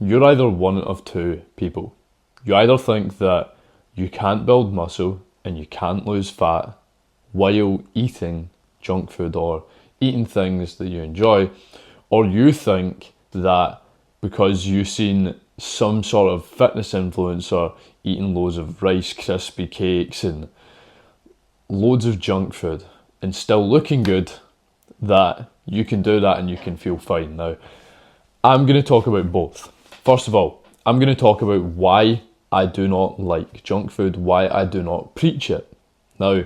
You're either one of two people. You either think that you can't build muscle and you can't lose fat while eating junk food or eating things that you enjoy, or you think that because you've seen some sort of fitness influencer eating loads of Rice Krispie cakes and loads of junk food and still looking good, that you can do that and you can feel fine. Now, I'm going to talk about both. First of all, I'm going to talk about why I do not like junk food, why I do not preach it. Now,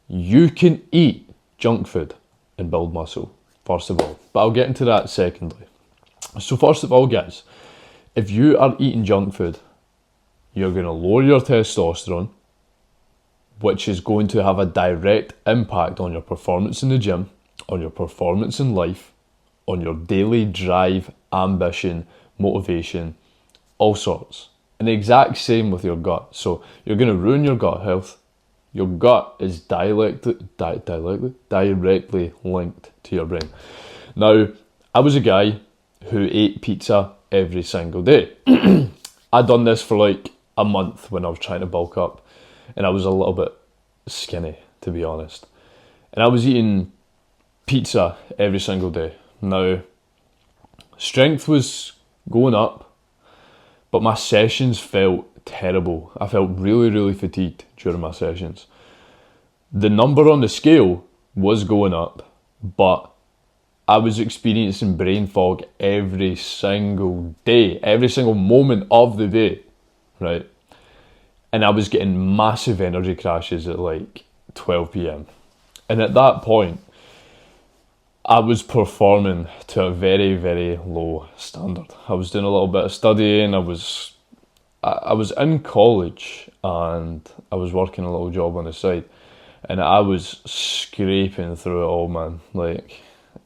you can eat junk food and build muscle, first of all, but I'll get into that secondly. So first of all, guys, if you are eating junk food, you're going to lower your testosterone, which is going to have a direct impact on your performance in the gym, on your performance in life, on your daily drive, ambition, motivation, all sorts. And the exact same with your gut. So you're going to ruin your gut health. Your gut is directly linked to your brain. Now, I was a guy who ate pizza every single day. I'd done this for like a month when I was trying to bulk up, and I was a little bit skinny, to be honest. And I was eating pizza every single day. Now, strength was going up, but my sessions felt terrible. I felt really, really fatigued during my sessions. The number on the scale was going up, but I was experiencing brain fog every single day, every single moment of the day, right? And I was getting massive energy crashes at like 12 p.m. And at that point, I was performing to a very, very low standard. I was doing a little bit of studying. I was in college and I was working a little job on the side, and I was scraping through it all, man. Like,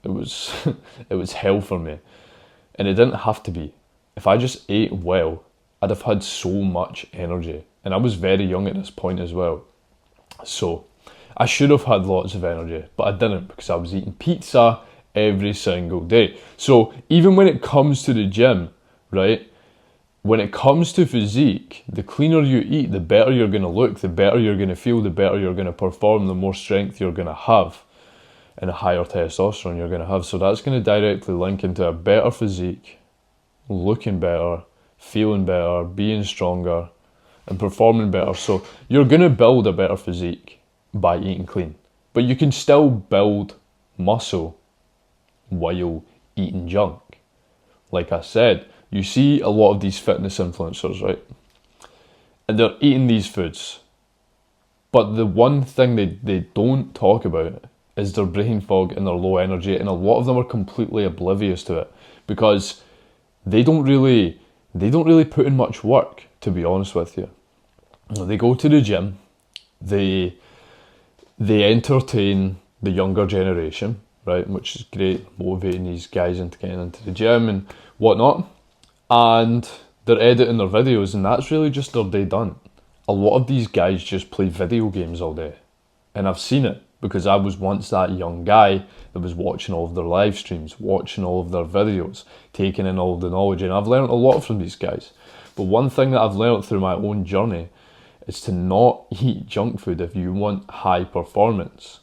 it was it was hell for me, and it didn't have to be. If I just ate well, I'd have had so much energy, and I was very young at this point as well. So I should have had lots of energy, but I didn't because I was eating pizza every single day. So even when it comes to the gym, right, when it comes to physique, the cleaner you eat, the better you're going to look, the better you're going to feel, the better you're going to perform, the more strength you're going to have, and a higher testosterone you're going to have. So that's going to directly link into a better physique, looking better, feeling better, being stronger, and performing better. So you're going to build a better physique by eating clean, but you can still build muscle while eating junk. Like I said, you see a lot of these fitness influencers, right? And they're eating these foods, but the one thing they don't talk about is their brain fog and their low energy, and a lot of them are completely oblivious to it because they don't really put in much work, to be honest with you. They go to the gym, they entertain the younger generation, right, which is great, motivating these guys into getting into the gym and whatnot, and they're editing their videos, and that's really just their day done. A lot of these guys just play video games all day, and I've seen it because I was once that young guy that was watching all of their live streams, watching all of their videos, taking in all of the knowledge, and I've learned a lot from these guys. But one thing that I've learned through my own journey is to not eat junk food if you want high performance.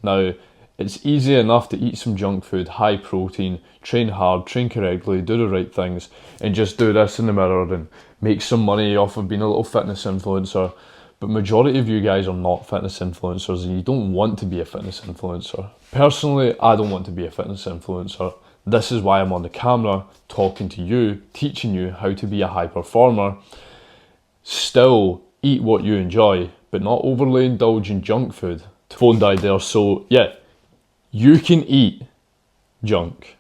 Now, it's easy enough to eat some junk food, high protein, train hard, train correctly, do the right things, and just do this in the mirror and make some money off of being a little fitness influencer. But majority of you guys are not fitness influencers, and you don't want to be a fitness influencer. Personally, I don't want to be a fitness influencer. This is why I'm on the camera talking to you, teaching you how to be a high performer. Still eat what you enjoy, but not overly indulge in junk food. Phone died there, so yeah, you can eat junk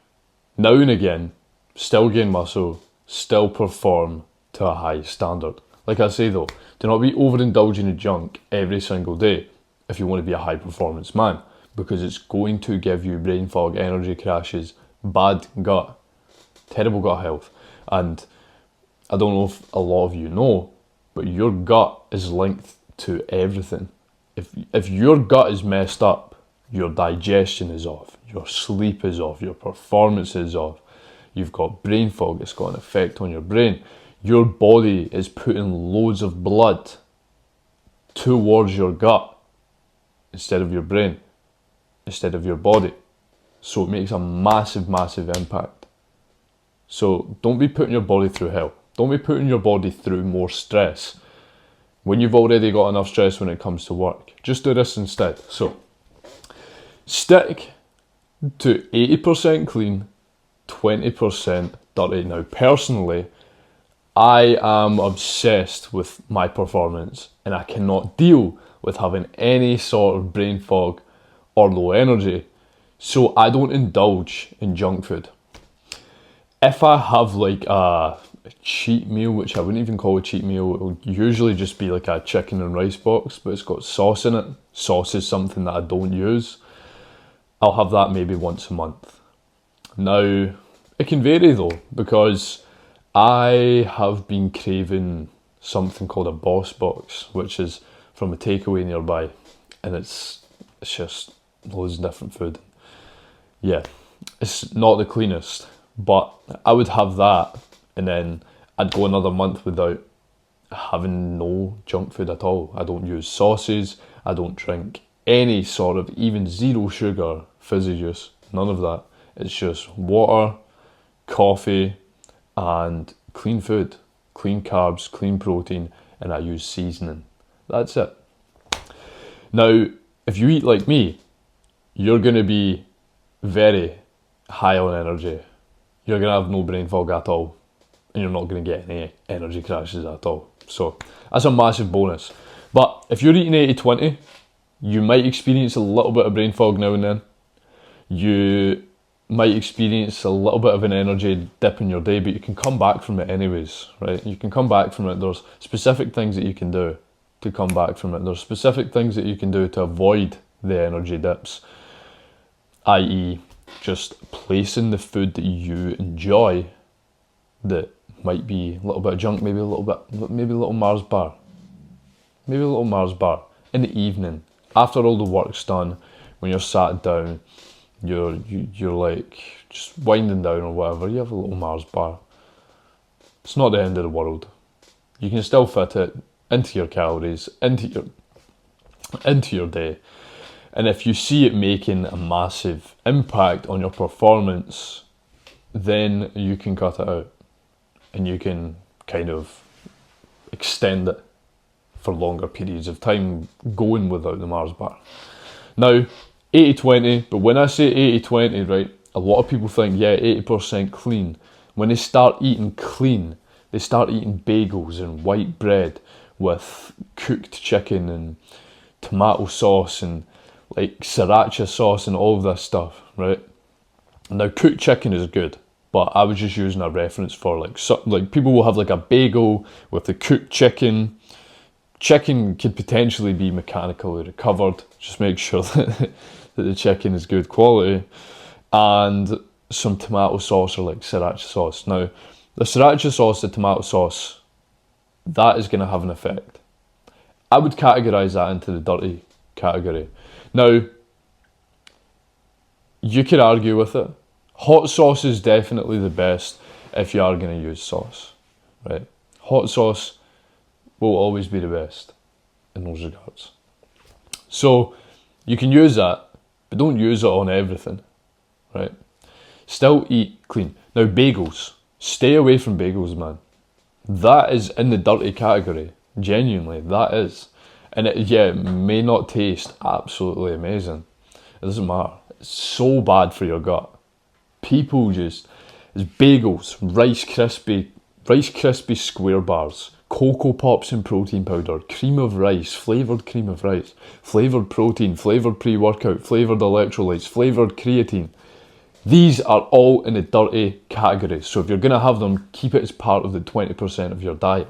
now and again, still gain muscle, still perform to a high standard. Like I say though, do not be overindulging in junk every single day if you want to be a high performance man, because it's going to give you brain fog, energy crashes, bad gut, terrible gut health. And I don't know if a lot of you know, but your gut is linked to everything. If your gut is messed up, your digestion is off, your sleep is off, your performance is off, you've got brain fog, it's got an effect on your brain. Your body is putting loads of blood towards your gut instead of your brain, instead of your body. So it makes a massive, massive impact. So don't be putting your body through hell. Don't be putting your body through more stress when you've already got enough stress when it comes to work. Just do this instead. So stick to 80% clean, 20% dirty. Now, personally, I am obsessed with my performance and I cannot deal with having any sort of brain fog or low energy. So I don't indulge in junk food. If I have like a cheat meal, which I wouldn't even call a cheat meal, it'll usually just be like a chicken and rice box, but it's got sauce in it. Sauce is something that I don't use. I'll have that maybe once a month. Now, it can vary though, because I have been craving something called a Boss Box, which is from a takeaway nearby, and it's just loads of different food. Yeah, it's not the cleanest, but I would have that, and then I'd go another month without having no junk food at all. I don't use sauces, I don't drink any sort of even zero sugar fizzy juice, none of that. It's just water, coffee, and clean food, clean carbs, clean protein, and I use seasoning. That's it. Now, if you eat like me, you're going to be very high on energy. You're going to have no brain fog at all, and you're not going to get any energy crashes at all. So that's a massive bonus. But if you're eating 80-20, you might experience a little bit of brain fog now and then. You might experience a little bit of an energy dip in your day, but you can come back from it anyways, right? You can come back from it. There's specific things that you can do to come back from it. There's specific things that you can do to avoid the energy dips, i.e. just placing the food that you enjoy that might be a little bit of junk, maybe a little Mars bar. Maybe a little Mars bar in the evening, after all the work's done, when you're sat down, you're like just winding down or whatever, you have a little Mars bar. It's not the end of the world. You can still fit it into your calories, into your day. And if you see it making a massive impact on your performance, then you can cut it out. And you can kind of extend it for longer periods of time going without the Mars bar. Now, 80-20, but when I say 80-20, right, a lot of people think, yeah, 80% clean. When they start eating clean, they start eating bagels and white bread with cooked chicken and tomato sauce and like sriracha sauce and all of this stuff, right? Now, cooked chicken is good, but I was just using a reference for like people will have like a bagel with the cooked chicken. Chicken could potentially be mechanically recovered. Just make sure that the chicken is good quality, and some tomato sauce or like sriracha sauce. Now, the sriracha sauce, the tomato sauce, that is going to have an effect. I would categorise that into the dirty category. Now, you could argue with it. Hot sauce is definitely the best if you are going to use sauce, right? Hot sauce will always be the best in those regards. So you can use that, but don't use it on everything, right? Still eat clean. Now, bagels. Stay away from bagels, man. That is in the dirty category. Genuinely, that is. And it may not taste absolutely amazing. It doesn't matter. It's so bad for your gut. People it's bagels, Rice Krispie square bars, Cocoa Pops and protein powder, cream of rice, flavoured cream of rice, flavoured protein, flavoured pre-workout, flavoured electrolytes, flavoured creatine. These are all in the dirty category. So if you're going to have them, keep it as part of the 20% of your diet.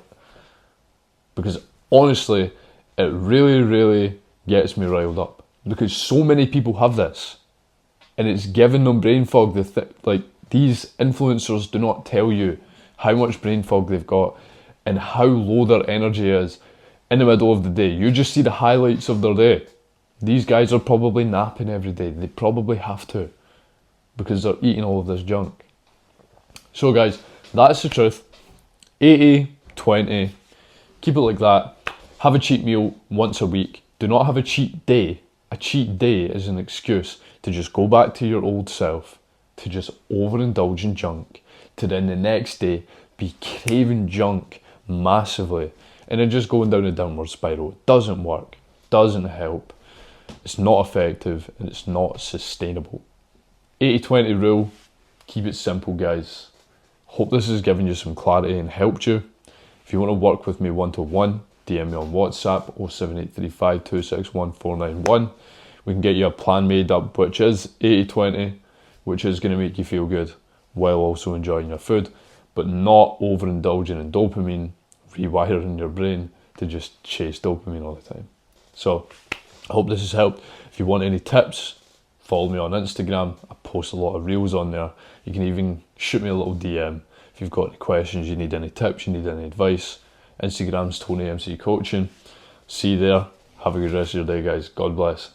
Because honestly, it really, really gets me riled up. Because so many people have this. And it's giving them brain fog. Like, these influencers do not tell you how much brain fog they've got and how low their energy is in the middle of the day. You just see the highlights of their day. These guys are probably napping every day. They probably have to, because they're eating all of this junk. So guys, that's the truth. 80, 20, keep it like that. Have a cheat meal once a week. Do not have a cheat day. A cheat day is an excuse to just go back to your old self, to just overindulge in junk, to then the next day be craving junk massively and then just going down a downward spiral. It doesn't work, doesn't help, it's not effective, and it's not sustainable. 80-20 rule, keep it simple guys. Hope this has given you some clarity and helped you. If you want to work with me one-to-one, DM me on WhatsApp 07835 261 491. We can get you a plan made up which is 80-20, which is going to make you feel good while also enjoying your food, but not overindulging in dopamine, rewiring your brain to just chase dopamine all the time. So I hope this has helped. If you want any tips, follow me on Instagram. I post a lot of reels on there. You can even shoot me a little DM if you've got any questions, you need any tips, you need any advice. Instagram's Tony MC Coaching. See you there. Have a good rest of your day, guys. God bless.